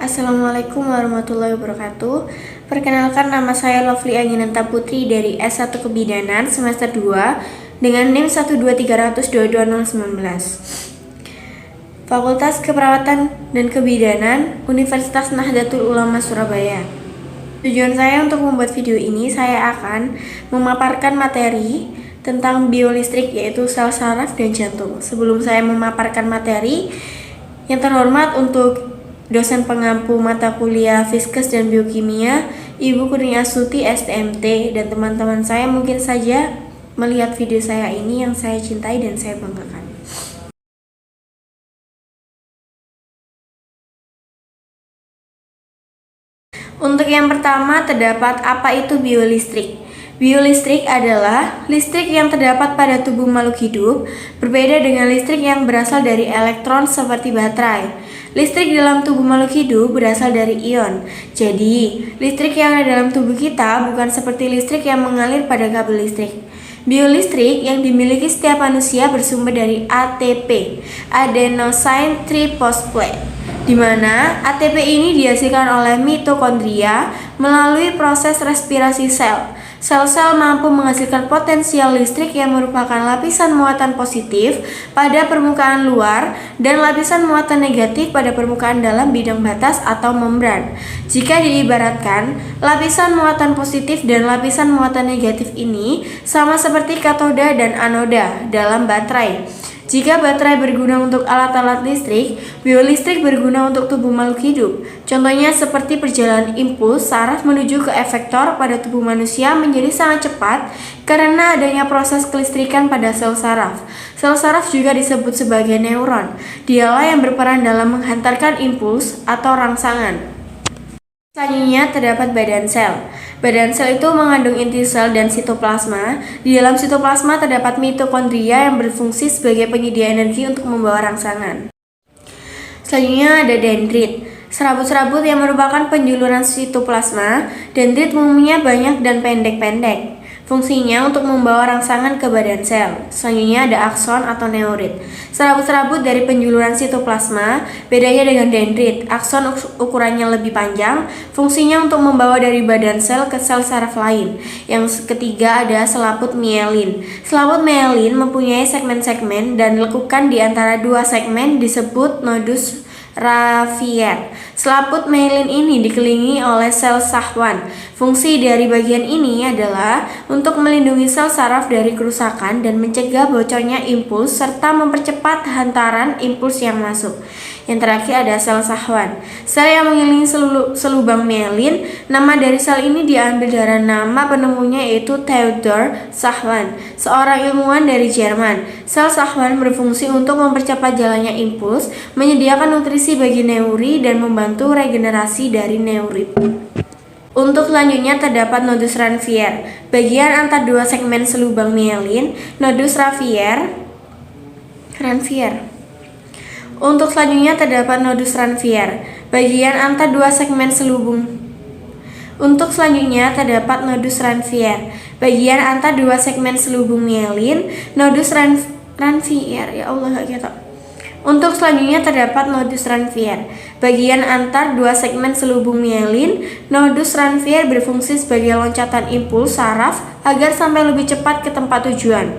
Assalamualaikum warahmatullahi wabarakatuh. Perkenalkan, nama saya Lovely Anginanta Putri dari S1 Kebidanan semester 2 dengan NIM 12300220019. Fakultas Keperawatan dan Kebidanan, Universitas Nahdlatul Ulama Surabaya. Tujuan saya untuk membuat video ini, saya akan memaparkan materi tentang biolistrik, yaitu sel saraf dan jantung. Sebelum saya memaparkan materi, yang terhormat untuk dosen pengampu mata kuliah Fiskes dan Biokimia, Ibu Kurniasuti STMT, dan teman-teman saya mungkin saja melihat video saya ini yang saya cintai dan saya banggakan. Untuk yang pertama, terdapat apa itu biolistrik. Biolistrik adalah listrik yang terdapat pada tubuh makhluk hidup, berbeda dengan listrik yang berasal dari elektron seperti baterai. Listrik dalam tubuh makhluk hidup berasal dari ion. Jadi, listrik yang ada dalam tubuh kita bukan seperti listrik yang mengalir pada kabel listrik. Biolistrik yang dimiliki setiap manusia bersumber dari ATP, adenosine triphosphate, di mana ATP ini dihasilkan oleh mitokondria melalui proses respirasi sel. Sel-sel mampu menghasilkan potensial listrik yang merupakan lapisan muatan positif pada permukaan luar dan lapisan muatan negatif pada permukaan dalam bidang batas atau membran. Jika diibaratkan, lapisan muatan positif dan lapisan muatan negatif ini sama seperti katoda dan anoda dalam baterai. Jika baterai berguna untuk alat-alat listrik, biolistrik berguna untuk tubuh makhluk hidup. Contohnya seperti perjalanan impuls saraf menuju ke efektor pada tubuh manusia menjadi sangat cepat karena adanya proses kelistrikan pada sel saraf. Sel saraf juga disebut sebagai neuron. Dialah yang berperan dalam menghantarkan impuls atau rangsangan. Selanjutnya terdapat badan sel. Badan sel itu mengandung inti sel dan sitoplasma. Di dalam sitoplasma terdapat mitokondria yang berfungsi sebagai penyedia energi untuk membawa rangsangan. Selanjutnya ada dendrit. Serabut-serabut yang merupakan penjuluran sitoplasma. Dendrit umumnya banyak dan pendek-pendek. Fungsinya untuk membawa rangsangan ke badan sel. Selanjutnya ada akson atau neurit. Serabut-serabut dari penjuluran sitoplasma. Bedanya dengan dendrit, akson ukurannya lebih panjang. Fungsinya untuk membawa dari badan sel ke sel saraf lain. Yang ketiga ada selaput mielin. Selaput mielin mempunyai segmen-segmen dan lekukan di antara dua segmen disebut nodus Rafier. Selaput mielin ini dikelilingi oleh sel Schwann. Fungsi dari bagian ini adalah untuk melindungi sel saraf dari kerusakan dan mencegah bocornya impuls serta mempercepat hantaran impuls yang masuk. Yang terakhir ada sel Schwann. Sel yang mengelilingi selubang mielin. Nama dari sel ini diambil dari nama penemunya, yaitu Theodor Schwann, seorang ilmuwan dari Jerman. Sel Schwann berfungsi untuk mempercepat jalannya impuls, menyediakan nutrisi bagi neuri dan membantu regenerasi dari neurit. Untuk selanjutnya terdapat nodus Ranvier, bagian antar dua segmen selubang mielin. Nodus Ranvier. Untuk selanjutnya terdapat nodus Ranvier, bagian antar dua segmen selubung. Untuk selanjutnya terdapat nodus Ranvier, bagian antar dua segmen selubung mielin. Nodus Ranvier, ya Allah, gitu. Untuk selanjutnya terdapat nodus Ranvier, bagian antar dua segmen selubung mielin. Nodus Ranvier berfungsi sebagai loncatan impuls saraf agar sampai lebih cepat ke tempat tujuan.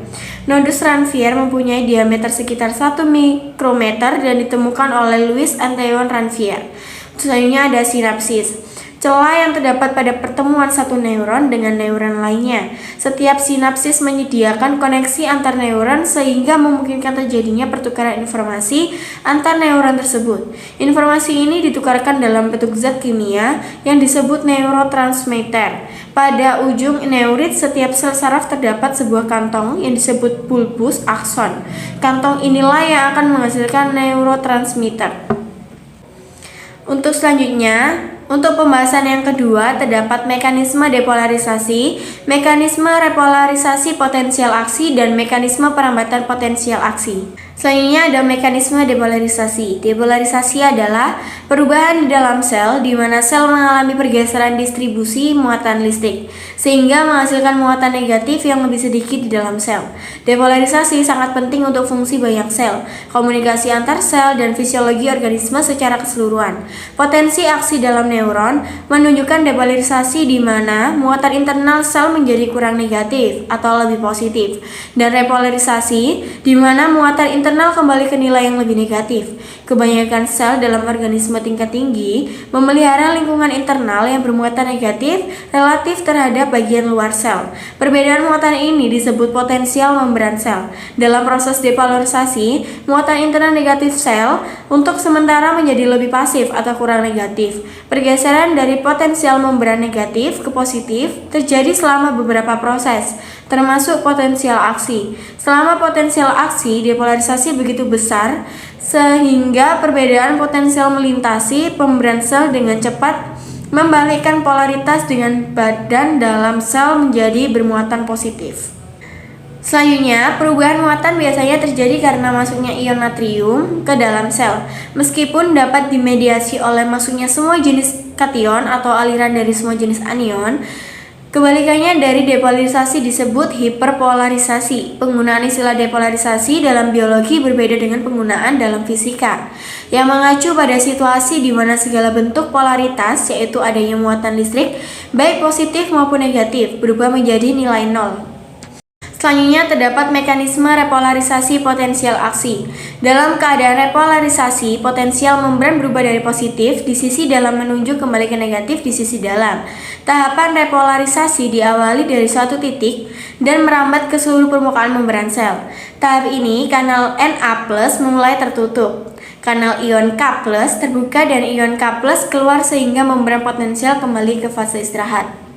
Nodus Ranvier mempunyai diameter sekitar 1 mikrometer dan ditemukan oleh Louis Antoine Ranvier. Selanjutnya ada sinapsis, celah yang terdapat pada pertemuan satu neuron dengan neuron lainnya. Setiap sinapsis menyediakan koneksi antar neuron sehingga memungkinkan terjadinya pertukaran informasi antar neuron tersebut. Informasi ini ditukarkan dalam bentuk zat kimia yang disebut neurotransmitter. Pada ujung neurit setiap sel saraf terdapat sebuah kantong yang disebut bulbus akson. Kantong inilah yang akan menghasilkan neurotransmitter. Untuk selanjutnya, untuk pembahasan yang kedua terdapat mekanisme depolarisasi, mekanisme repolarisasi potensial aksi, dan mekanisme perambatan potensial aksi. Selanjutnya ada mekanisme depolarisasi. Depolarisasi adalah Perubahan di dalam sel, di mana sel mengalami pergeseran distribusi muatan listrik, sehingga menghasilkan muatan negatif yang lebih sedikit di dalam sel. Depolarisasi sangat penting untuk fungsi banyak sel, komunikasi antar sel, dan fisiologi organisme secara keseluruhan. Potensi aksi dalam neuron menunjukkan depolarisasi di mana muatan internal sel menjadi kurang negatif atau lebih positif, dan repolarisasi di mana muatan internal kembali ke nilai yang lebih negatif. Kebanyakan sel dalam organisme tingkat tinggi memelihara lingkungan internal yang bermuatan negatif relatif terhadap bagian luar sel. Perbedaan muatan ini disebut potensial membran sel. Dalam proses depolarisasi, muatan internal negatif sel untuk sementara menjadi lebih pasif atau kurang negatif. Pergeseran dari potensial membran negatif ke positif terjadi selama beberapa proses, termasuk potensial aksi. Selama potensial aksi, depolarisasi begitu besar sehingga perbedaan potensial melintasi pembran sel dengan cepat membalikkan polaritas dengan badan dalam sel menjadi bermuatan positif. Selanjutnya, perubahan muatan biasanya terjadi karena masuknya ion natrium ke dalam sel. Meskipun dapat dimediasi oleh masuknya semua jenis kation atau aliran dari semua jenis anion, kebalikannya dari depolarisasi disebut hiperpolarisasi. Penggunaan istilah depolarisasi dalam biologi berbeda dengan penggunaan dalam fisika, yang mengacu pada situasi di mana segala bentuk polaritas, yaitu adanya muatan listrik, baik positif maupun negatif, berubah menjadi nilai nol. Selanjutnya terdapat mekanisme repolarisasi potensial aksi. Dalam keadaan repolarisasi, potensial membran berubah dari positif di sisi dalam menunjuk kembali ke negatif di sisi dalam. Tahapan repolarisasi diawali dari suatu titik dan merambat ke seluruh permukaan membran sel. Tahap ini, kanal Na+ memulai tertutup. Kanal ion K+ terbuka dan ion K+ keluar sehingga membran potensial kembali ke fase istirahat.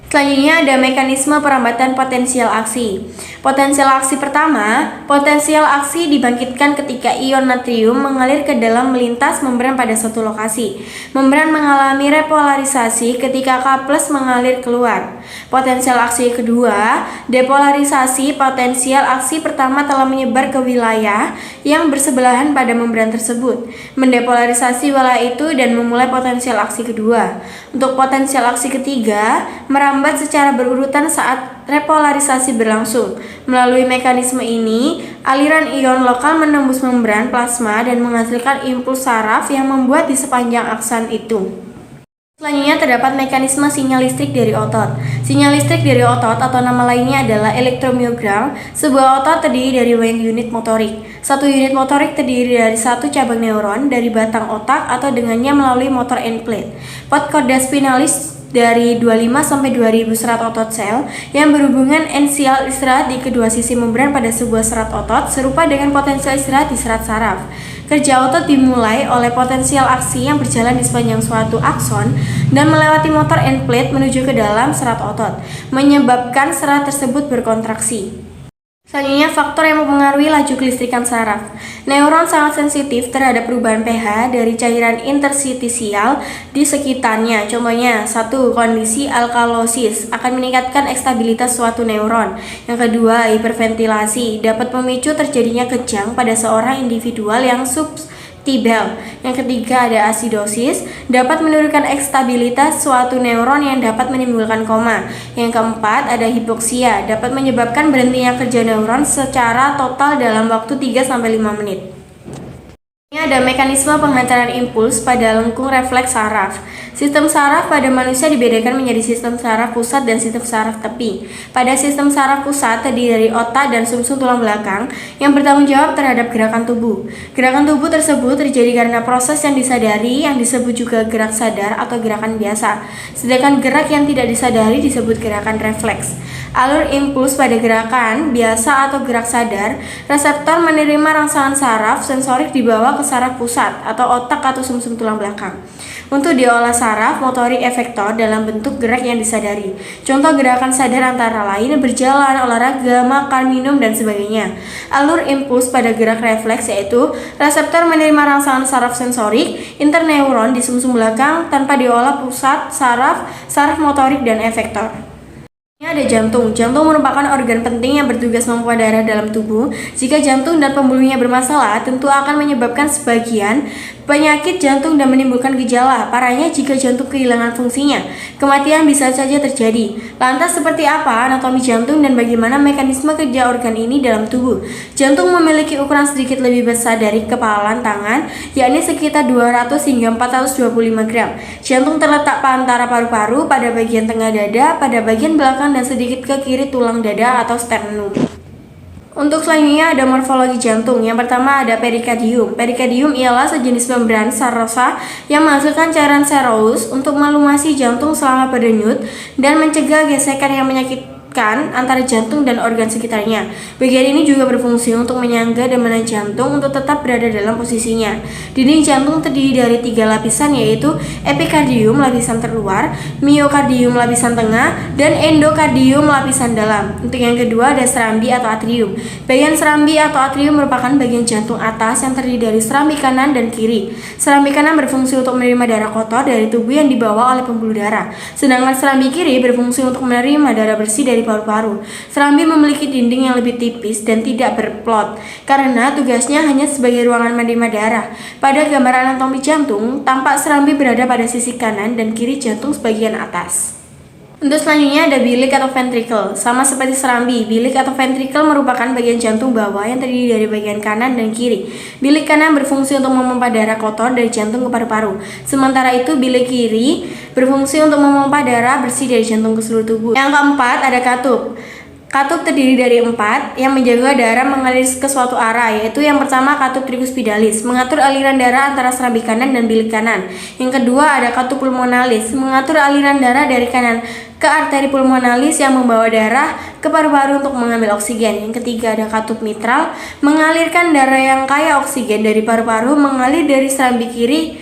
Selanjutnya ada mekanisme perambatan potensial aksi. Potensial aksi pertama, potensial aksi dibangkitkan ketika ion natrium mengalir ke dalam melintas membran pada suatu lokasi. Membran mengalami repolarisasi ketika K+ mengalir keluar. Potensial aksi kedua, depolarisasi. Potensial aksi pertama telah menyebar ke wilayah yang bersebelahan pada membran tersebut, mendepolarisasi wilayah itu dan memulai potensial aksi kedua. Untuk potensial aksi ketiga, merambat secara berurutan saat repolarisasi berlangsung. Melalui mekanisme ini, aliran ion lokal menembus membran plasma dan menghasilkan impuls saraf yang membuat di sepanjang akson itu. Selanjutnya terdapat mekanisme sinyal listrik dari otot. Sinyal listrik dari otot atau nama lainnya adalah elektromiogram. Sebuah otot terdiri dari banyak unit motorik. Satu unit motorik terdiri dari satu cabang neuron dari batang otak atau dengannya melalui motor end plate. Pot cauda spinalis dari 25 sampai 2000 serat otot sel yang berhubungan ensial istirahat di kedua sisi membran pada sebuah serat otot serupa dengan potensial istirahat di serat saraf. Kerja otot dimulai oleh potensial aksi yang berjalan di sepanjang suatu akson dan melewati motor end plate menuju ke dalam serat otot, menyebabkan serat tersebut berkontraksi. Selanjutnya, faktor yang mempengaruhi laju kelistrikan saraf. Neuron sangat sensitif terhadap perubahan pH dari cairan interstisial di sekitarnya. Contohnya, 1. Kondisi alkalosis akan meningkatkan ekstabilitas suatu neuron. Yang kedua, hiperventilasi dapat memicu terjadinya kejang pada seorang individual yang subtibel. Yang ketiga ada asidosis, dapat menurunkan ekstabilitas suatu neuron yang dapat menimbulkan koma. Yang keempat ada hipoksia, dapat menyebabkan berhentinya kerja neuron secara total dalam waktu 3-5 menit. Ini ada mekanisme penghantaran impuls pada lengkung refleks saraf. Sistem saraf pada manusia dibedakan menjadi sistem saraf pusat dan sistem saraf tepi. Pada sistem saraf pusat terdiri dari otak dan sumsum tulang belakang yang bertanggung jawab terhadap gerakan tubuh. Gerakan tubuh tersebut terjadi karena proses yang disadari yang disebut juga gerak sadar atau gerakan biasa. Sedangkan gerak yang tidak disadari disebut gerakan refleks. Alur impuls pada gerakan biasa atau gerak sadar, reseptor menerima rangsangan saraf sensorik dibawa ke saraf pusat atau otak atau sumsum tulang belakang. Untuk diolah saraf motorik efektor dalam bentuk gerak yang disadari. Contoh gerakan sadar antara lain berjalan, olahraga, makan, minum, dan sebagainya. Alur impuls pada gerak refleks yaitu reseptor menerima rangsangan saraf sensorik interneuron di sumsum belakang tanpa diolah pusat saraf, saraf motorik, dan efektor. Ini ada jantung. Jantung merupakan organ penting yang bertugas memompa darah dalam tubuh. Jika jantung dan pembuluhnya bermasalah, tentu akan menyebabkan sebagian penyakit jantung dan menimbulkan gejala. Parahnya jika jantung kehilangan fungsinya, kematian bisa saja terjadi. Lantas seperti apa anatomi jantung dan bagaimana mekanisme kerja organ ini dalam tubuh? Jantung memiliki ukuran sedikit lebih besar dari kepalan tangan, yakni sekitar 200 hingga 425 gram. Jantung terletak antara paru-paru, pada bagian tengah dada, pada bagian belakang dan sedikit ke kiri tulang dada atau sternum. Untuk selanjutnya ada morfologi jantung. Yang pertama ada perikardium. Perikardium ialah sejenis membran serosa yang menghasilkan cairan serous untuk melumasi jantung selama berdenyut dan mencegah gesekan yang menyakitkan antara jantung dan organ sekitarnya. Bagian ini juga berfungsi untuk menyangga dan menahan jantung untuk tetap berada dalam posisinya. Dinding jantung terdiri dari 3 lapisan, yaitu epikardium lapisan terluar, miokardium lapisan tengah, dan endokardium lapisan dalam. Untuk yang kedua ada serambi atau atrium. Bagian serambi atau atrium merupakan bagian jantung atas yang terdiri dari serambi kanan dan kiri. Serambi kanan berfungsi untuk menerima darah kotor dari tubuh yang dibawa oleh pembuluh darah, sedangkan serambi kiri berfungsi untuk menerima darah bersih dari paru-paru. Serambi memiliki dinding yang lebih tipis dan tidak berplot karena tugasnya hanya sebagai ruangan menerima darah. Pada gambar anatomi jantung, tampak serambi berada pada sisi kanan dan kiri jantung sebagian atas. Untuk selanjutnya ada bilik atau ventricle. Sama seperti serambi, bilik atau ventricle merupakan bagian jantung bawah yang terdiri dari bagian kanan dan kiri. Bilik kanan berfungsi untuk memompa darah kotor dari jantung ke paru-paru. Sementara itu bilik kiri berfungsi untuk memompa darah bersih dari jantung ke seluruh tubuh. Yang keempat ada katup. Katup terdiri dari 4 yang menjaga darah mengalir ke suatu arah, yaitu yang pertama katup tricuspidalis, mengatur aliran darah antara serambi kanan dan bilik kanan. Yang kedua ada katup pulmonalis, mengatur aliran darah dari kanan ke arteri pulmonalis yang membawa darah ke paru-paru untuk mengambil oksigen. Yang ketiga ada katup mitral, mengalirkan darah yang kaya oksigen dari paru-paru mengalir dari serambi kiri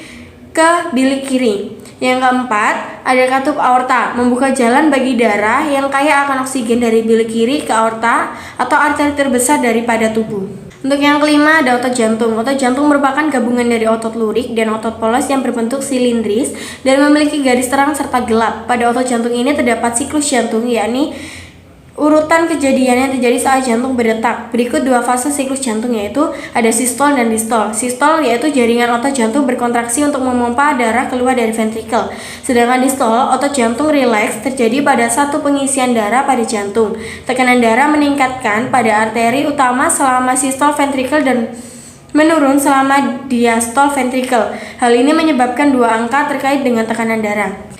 ke bilik kiri. Yang keempat, ada katup aorta, membuka jalan bagi darah yang kaya akan oksigen dari bilik kiri ke aorta atau arteri terbesar daripada tubuh. Untuk yang kelima ada otot jantung. Otot jantung merupakan gabungan dari otot lurik dan otot polos yang berbentuk silindris dan memiliki garis terang serta gelap. Pada otot jantung ini terdapat siklus jantung, yakni urutan kejadian yang terjadi saat jantung berdetak. Berikut 2 fase siklus jantung, yaitu ada sistol dan distol. Sistol yaitu jaringan otot jantung berkontraksi untuk memompa darah keluar dari ventrikel. Sedangkan distol, otot jantung rileks terjadi pada satu pengisian darah pada jantung. Tekanan darah meningkatkan pada arteri utama selama sistol ventrikel dan menurun selama diastol ventrikel. Hal ini menyebabkan 2 angka terkait dengan tekanan darah.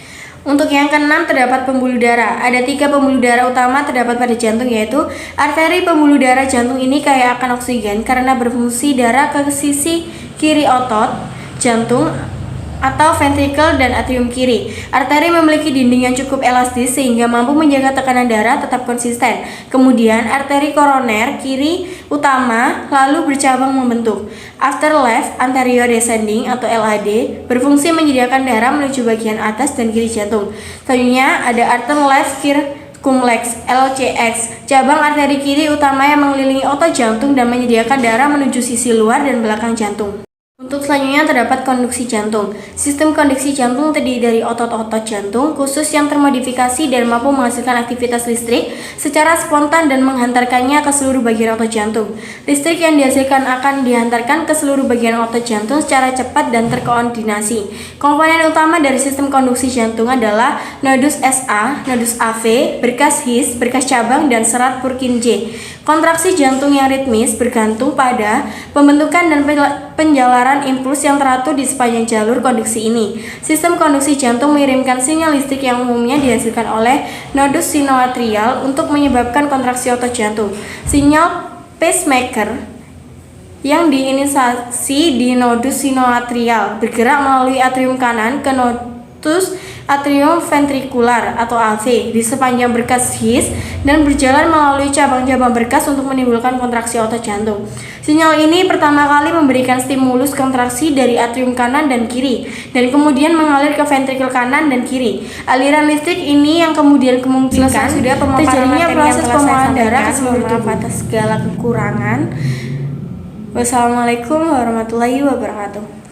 Untuk yang keenam terdapat pembuluh darah. Ada 3 pembuluh darah utama terdapat pada jantung, yaitu arteri pembuluh darah jantung ini kaya akan oksigen karena berfungsi darah ke sisi kiri otot jantung atau ventrikel dan atrium kiri. Arteri memiliki dinding yang cukup elastis sehingga mampu menjaga tekanan darah tetap konsisten. Kemudian arteri koroner kiri utama lalu bercabang membentuk after left anterior descending atau LAD, berfungsi menyediakan darah menuju bagian atas dan kiri jantung. Selanjutnya ada arter left circumflex LCX, cabang arteri kiri utama yang mengelilingi otot jantung dan menyediakan darah menuju sisi luar dan belakang jantung. Untuk selanjutnya terdapat konduksi jantung. Sistem konduksi jantung terdiri dari otot-otot jantung khusus yang termodifikasi dan mampu menghasilkan aktivitas listrik secara spontan dan menghantarkannya ke seluruh bagian otot jantung. Listrik yang dihasilkan akan dihantarkan ke seluruh bagian otot jantung secara cepat dan terkoordinasi. Komponen utama dari sistem konduksi jantung adalah nodus SA, nodus AV, berkas His, berkas cabang, dan serat Purkinje. Kontraksi jantung yang ritmis bergantung pada pembentukan dan penjalaran impuls yang teratur di sepanjang jalur konduksi ini. Sistem konduksi jantung mengirimkan sinyal listrik yang umumnya dihasilkan oleh nodus sinoatrial untuk menyebabkan kontraksi otot jantung. Sinyal pacemaker yang diinisiasi di nodus sinoatrial bergerak melalui atrium kanan ke nodus atrium ventrikular atau AV di sepanjang berkas His dan berjalan melalui cabang-cabang berkas untuk menimbulkan kontraksi otot jantung. Sinyal ini pertama kali memberikan stimulus kontraksi dari atrium kanan dan kiri dan kemudian mengalir ke ventrikel kanan dan kiri. Aliran listrik ini yang kemudian kemungkinan terjadinya proses pembuangan darah ke seluruh tubuh. Atas segala kekurangan. Wassalamualaikum warahmatullahi wabarakatuh.